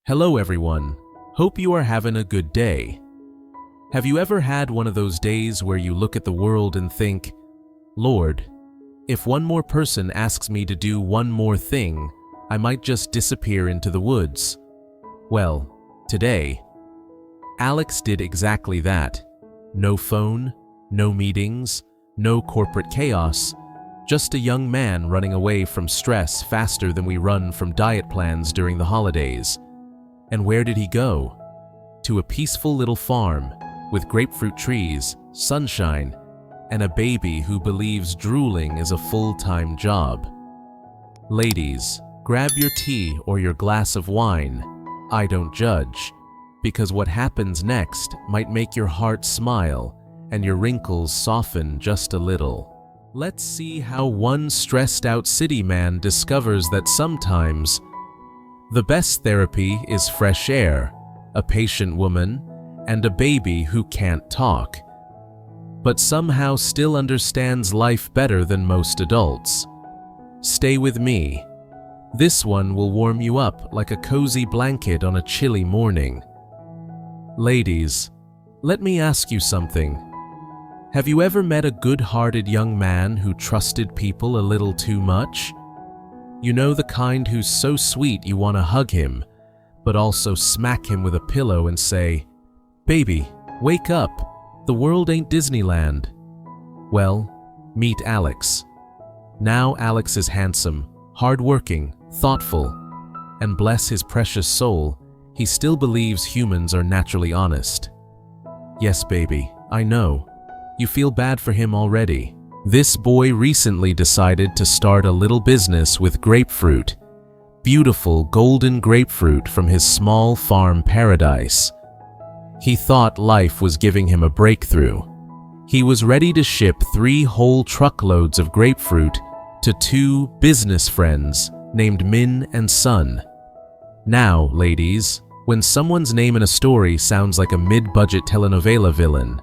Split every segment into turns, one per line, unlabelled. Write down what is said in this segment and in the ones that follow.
Hello everyone, hope you are having a good day. Have you ever had one of those days where you look at the world and think, Lord, if one more person asks me to do one more thing, I might just disappear into the woods? Well, today, Alex did exactly that. No phone, no meetings, no corporate chaos, just a young man running away from stress faster than we run from diet plans during the holidays. And where did he go? To a peaceful little farm with grapefruit trees, sunshine, and a baby who believes drooling is a full-time job. Ladies, grab your tea or your glass of wine. I don't judge, because what happens next might make your heart smile and your wrinkles soften just a little. Let's see how one stressed-out city man discovers that sometimes the best therapy is fresh air, a patient woman, and a baby who can't talk, but somehow still understands life better than most adults. Stay with me. This one will warm you up like a cozy blanket on a chilly morning. Ladies, let me ask you something. Have you ever met a good-hearted young man who trusted people a little too much? You know, the kind who's so sweet you want to hug him, but also smack him with a pillow and say, "Baby, wake up. The world ain't Disneyland." Well, meet Alex. Now Alex is handsome, hardworking, thoughtful, and bless his precious soul, he still believes humans are naturally honest. Yes, baby, I know. You feel bad for him already. This boy recently decided to start a little business with grapefruit, beautiful golden grapefruit from his small farm paradise. He thought life was giving him a breakthrough. He was ready to ship 3 whole truckloads of grapefruit to 2 business friends named Min and Sun. Now, ladies, when someone's name in a story sounds like a mid-budget telenovela villain,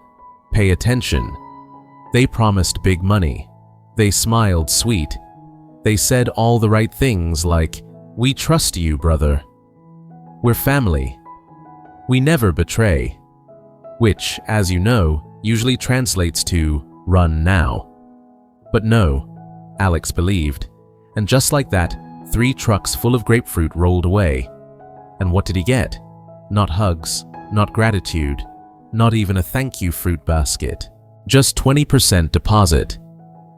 pay attention. They promised big money. They smiled sweet. They said all the right things like, "We trust you, brother. We're family. We never betray." Which, as you know, usually translates to "run now." But no, Alex believed. And just like that, 3 trucks full of grapefruit rolled away. And what did he get? Not hugs, not gratitude, not even a thank you fruit basket. Just 20% deposit,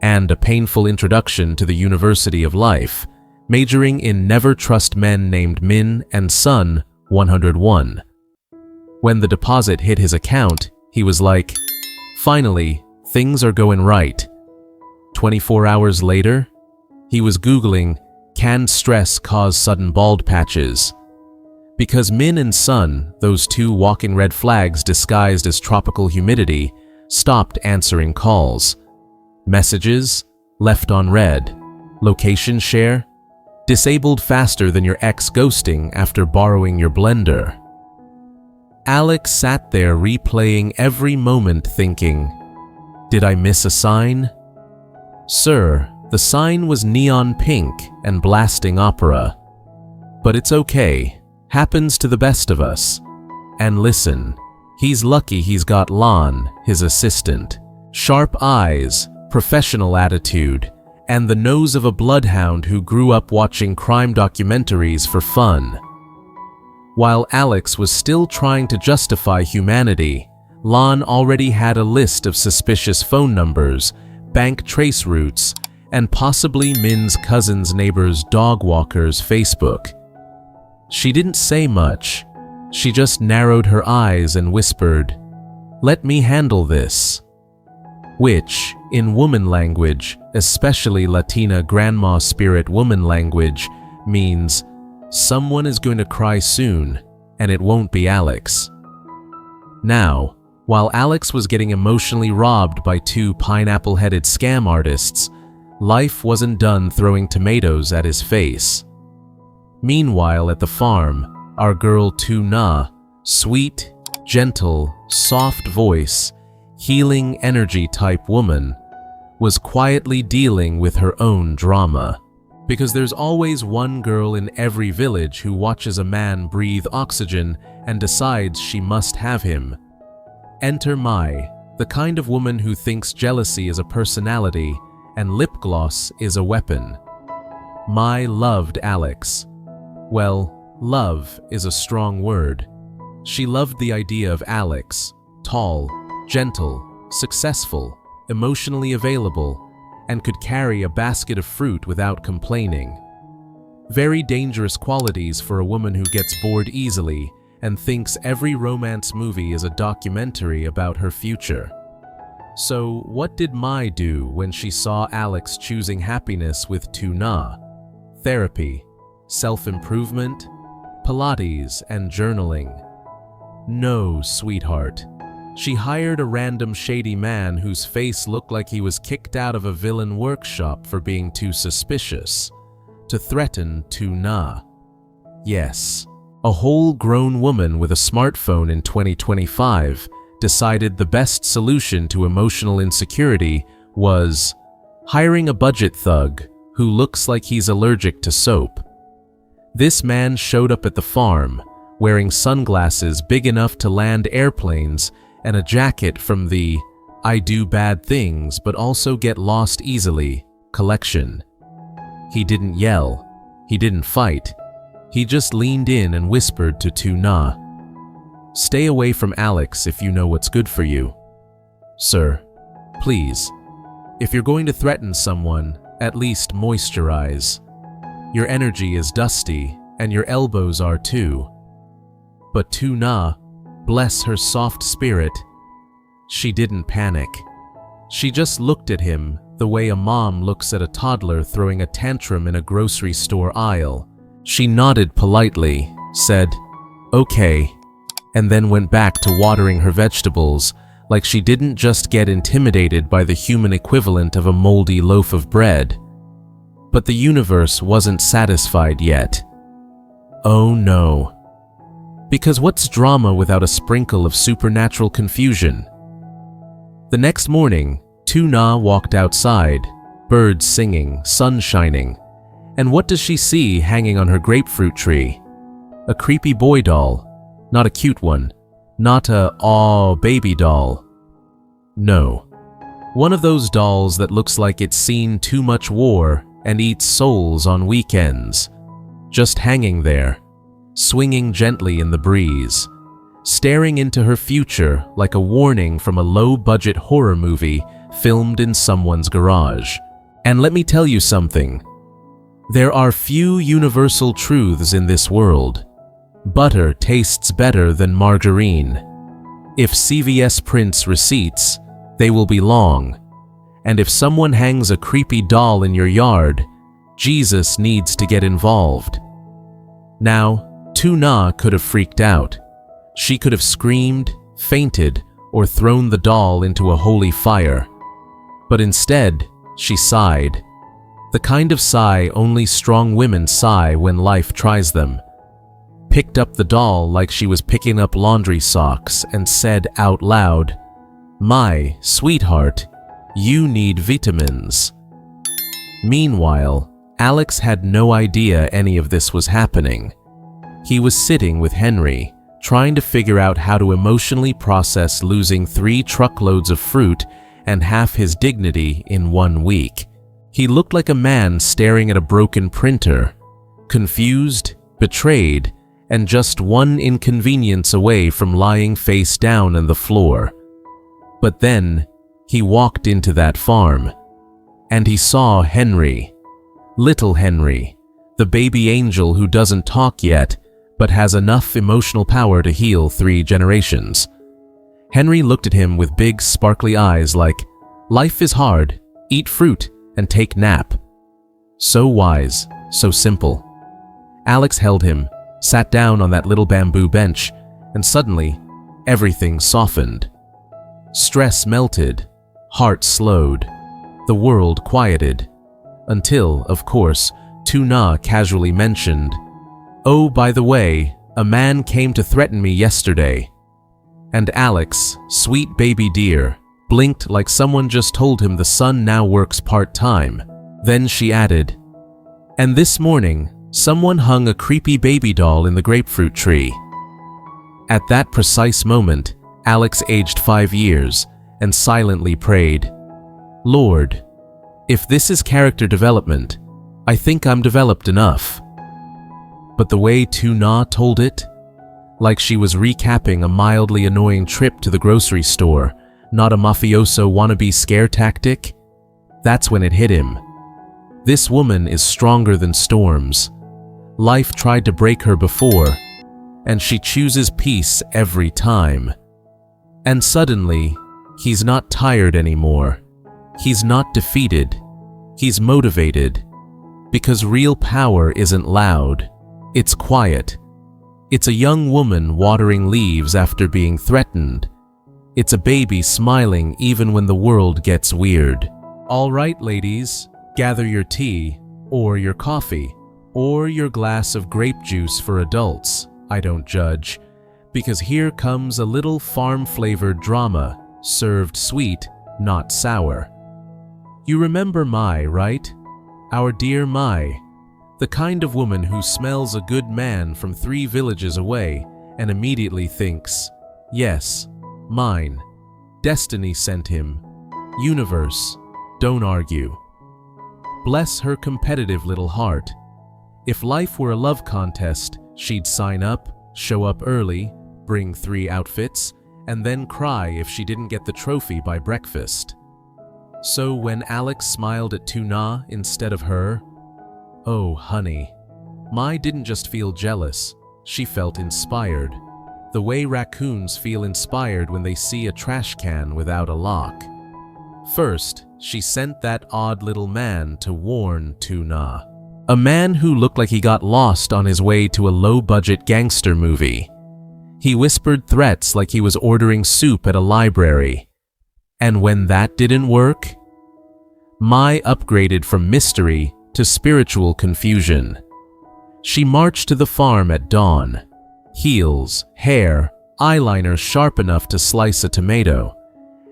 and a painful introduction to the University of Life, majoring in Never Trust Men named Min and Sun 101. When the deposit hit his account, he was like, finally, things are going right. 24 hours later, he was Googling, can stress cause sudden bald patches? Because Min and Sun, those 2 walking red flags disguised as tropical humidity, stopped answering calls. Messages left on red. Location share disabled faster than your ex ghosting after borrowing your blender. Alex sat there replaying every moment thinking, did I miss a sign? Sir, the sign was neon pink and blasting opera. But it's okay, happens to the best of us. And listen, he's lucky he's got Lon, his assistant. Sharp eyes, professional attitude, and the nose of a bloodhound who grew up watching crime documentaries for fun. While Alex was still trying to justify humanity, Lon already had a list of suspicious phone numbers, bank trace routes, and possibly Min's cousin's neighbor's dog walker's Facebook. She didn't say much. She just narrowed her eyes and whispered, "Let me handle this." Which, in woman language, especially Latina grandma spirit woman language, means someone is going to cry soon, and it won't be Alex. Now, while Alex was getting emotionally robbed by 2 pineapple-headed scam artists, life wasn't done throwing tomatoes at his face. Meanwhile, at the farm, our girl Tuna, sweet, gentle, soft voice, healing energy type woman, was quietly dealing with her own drama. Because there's always one girl in every village who watches a man breathe oxygen and decides she must have him. Enter Mai, the kind of woman who thinks jealousy is a personality and lip gloss is a weapon. Mai loved Alex. Well, love is a strong word. She loved the idea of Alex, tall, gentle, successful, emotionally available, and could carry a basket of fruit without complaining. Very dangerous qualities for a woman who gets bored easily and thinks every romance movie is a documentary about her future. So, what did Mai do when she saw Alex choosing happiness with Lytuna? Therapy, self-improvement, Pilates, and journaling. No, sweetheart. She hired a random shady man whose face looked like he was kicked out of a villain workshop for being too suspicious, to threaten Lytuna. Yes, a whole grown woman with a smartphone in 2025 decided the best solution to emotional insecurity was hiring a budget thug who looks like he's allergic to soap. This man showed up at the farm, wearing sunglasses big enough to land airplanes and a jacket from the "I do bad things but also get lost easily" collection. He didn't yell, he didn't fight, he just leaned in and whispered to Lytuna, "Stay away from Alex if you know what's good for you. Sir, please, if you're going to threaten someone, at least moisturize. Your energy is dusty, and your elbows are too." But Lytuna, bless her soft spirit, she didn't panic. She just looked at him the way a mom looks at a toddler throwing a tantrum in a grocery store aisle. She nodded politely, said, "Okay," and then went back to watering her vegetables like she didn't just get intimidated by the human equivalent of a moldy loaf of bread. But the universe wasn't satisfied yet. Oh no. Because what's drama without a sprinkle of supernatural confusion? The next morning, Lytuna walked outside, birds singing, sun shining, and what does she see hanging on her grapefruit tree? A creepy boy doll. Not a cute one. Not a "aw, baby" doll. No. One of those dolls that looks like it's seen too much war and eats souls on weekends. Just hanging there, swinging gently in the breeze, staring into her future like a warning from a low-budget horror movie filmed in someone's garage. And let me tell you something. There are few universal truths in this world. Butter tastes better than margarine. If CVS prints receipts, they will be long. And if someone hangs a creepy doll in your yard, Jesus needs to get involved. Now, Lytuna could have freaked out. She could have screamed, fainted, or thrown the doll into a holy fire. But instead, she sighed. The kind of sigh only strong women sigh when life tries them. Picked up the doll like she was picking up laundry socks and said out loud, "My sweetheart, you need vitamins." Meanwhile, Alex had no idea any of this was happening. He was sitting with Henry, trying to figure out how to emotionally process losing 3 truckloads of fruit and half his dignity in 1 week. He looked like a man staring at a broken printer, confused, betrayed, and just one inconvenience away from lying face down on the floor. But then, he walked into that farm, and he saw Henry, little Henry, the baby angel who doesn't talk yet, but has enough emotional power to heal 3 generations. Henry looked at him with big, sparkly eyes like, "Life is hard, eat fruit, and take nap." So wise, so simple. Alex held him, sat down on that little bamboo bench, and suddenly, everything softened. Stress melted, heart slowed, the world quieted, until, of course, Lytuna casually mentioned, "Oh, by the way, a man came to threaten me yesterday." And Alex, sweet baby dear, blinked like someone just told him the son now works part-time. Then she added, And this morning, someone hung a creepy baby doll in the grapefruit tree. At that precise moment, Alex aged 5 years and silently prayed, "Lord, if this is character development, I think I'm developed enough." But the way Tuna told it, like she was recapping a mildly annoying trip to the grocery store, not a mafioso wannabe scare tactic, that's when it hit him. This woman is stronger than storms. Life tried to break her before, and she chooses peace every time. And suddenly, he's not tired anymore. He's not defeated. He's motivated. Because real power isn't loud. It's quiet. It's a young woman watering leaves after being threatened. It's a baby smiling even when the world gets weird. All right, ladies, gather your tea, or your coffee, or your glass of grape juice for adults. I don't judge, because here comes a little farm-flavored drama, served sweet, not sour. You remember Mai, right? Our dear Mai, the kind of woman who smells a good man from 3 villages away and immediately thinks, yes, mine. Destiny sent him. Universe, don't argue. Bless her competitive little heart. If life were a love contest, she'd sign up, show up early, bring 3 outfits, and then cry if she didn't get the trophy by breakfast. So when Alex smiled at Tuna instead of her, oh honey, Mai didn't just feel jealous, she felt inspired. The way raccoons feel inspired when they see a trash can without a lock. First, she sent that odd little man to warn Tuna. A man who looked like he got lost on his way to a low-budget gangster movie. He whispered threats like he was ordering soup at a library. And when that didn't work, Mai upgraded from mystery to spiritual confusion. She marched to the farm at dawn. Heels, hair, eyeliner sharp enough to slice a tomato,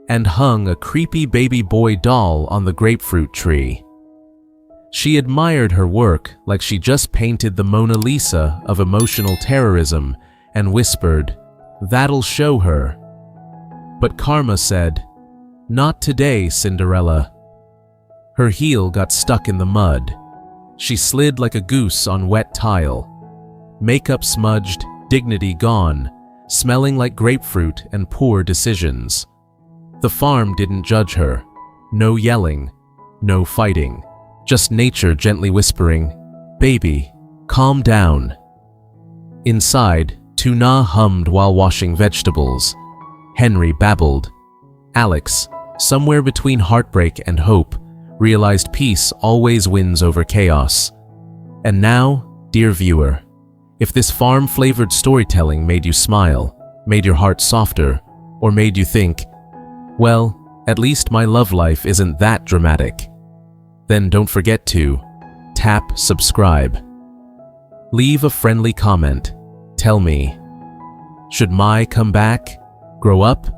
and hung a creepy baby boy doll on the grapefruit tree. She admired her work like she just painted the Mona Lisa of emotional terrorism and whispered, "That'll show her." But karma said, "Not today, Cinderella." Her heel got stuck in the mud. She slid like a goose on wet tile. Makeup smudged, dignity gone, smelling like grapefruit and poor decisions. The farm didn't judge her. No yelling, no fighting. Just nature gently whispering, "Baby, calm down." Inside, Tuna hummed while washing vegetables. Henry babbled. Alex, somewhere between heartbreak and hope, realized peace always wins over chaos. And now, dear viewer, if this farm-flavored storytelling made you smile, made your heart softer, or made you think, well, at least my love life isn't that dramatic, then don't forget to tap subscribe. Leave a friendly comment. Tell me, should Mai come back, grow up,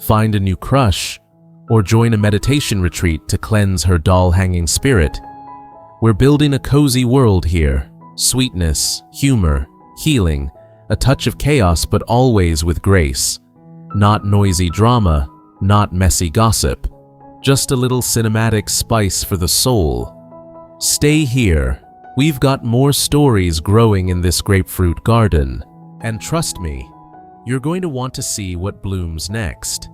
find a new crush, or join a meditation retreat to cleanse her doll-hanging spirit? We're building a cozy world here. Sweetness, humor, healing, a touch of chaos but always with grace. Not noisy drama, not messy gossip. Just a little cinematic spice for the soul. Stay here. We've got more stories growing in this grapefruit garden. And trust me, you're going to want to see what blooms next.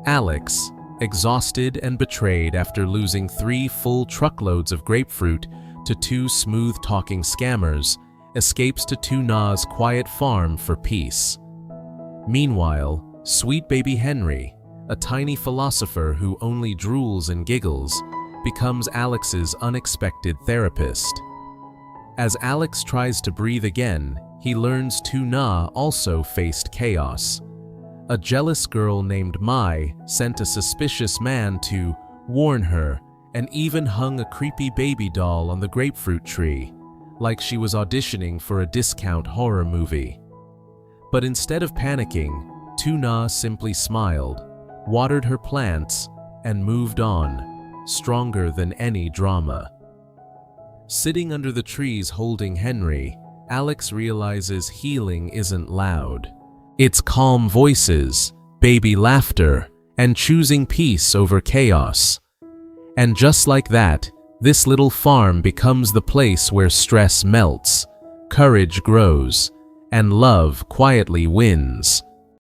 Alex, exhausted and betrayed after losing 3 full truckloads of grapefruit to 2 smooth-talking scammers, escapes to Tuna's quiet farm for peace. Meanwhile, sweet baby Henry, a tiny philosopher who only drools and giggles, becomes Alex's unexpected therapist. As Alex tries to breathe again, he learns Tuna also faced chaos. A jealous girl named Mai sent a suspicious man to warn her and even hung a creepy baby doll on the grapefruit tree, like she was auditioning for a discount horror movie. But instead of panicking, Tuna simply smiled, watered her plants, and moved on, stronger than any drama. Sitting under the trees holding Henry, Alex realizes healing isn't loud. It's calm voices, baby laughter, and choosing peace over chaos. And just like that, this little farm becomes the place where stress melts, courage grows, and love quietly wins.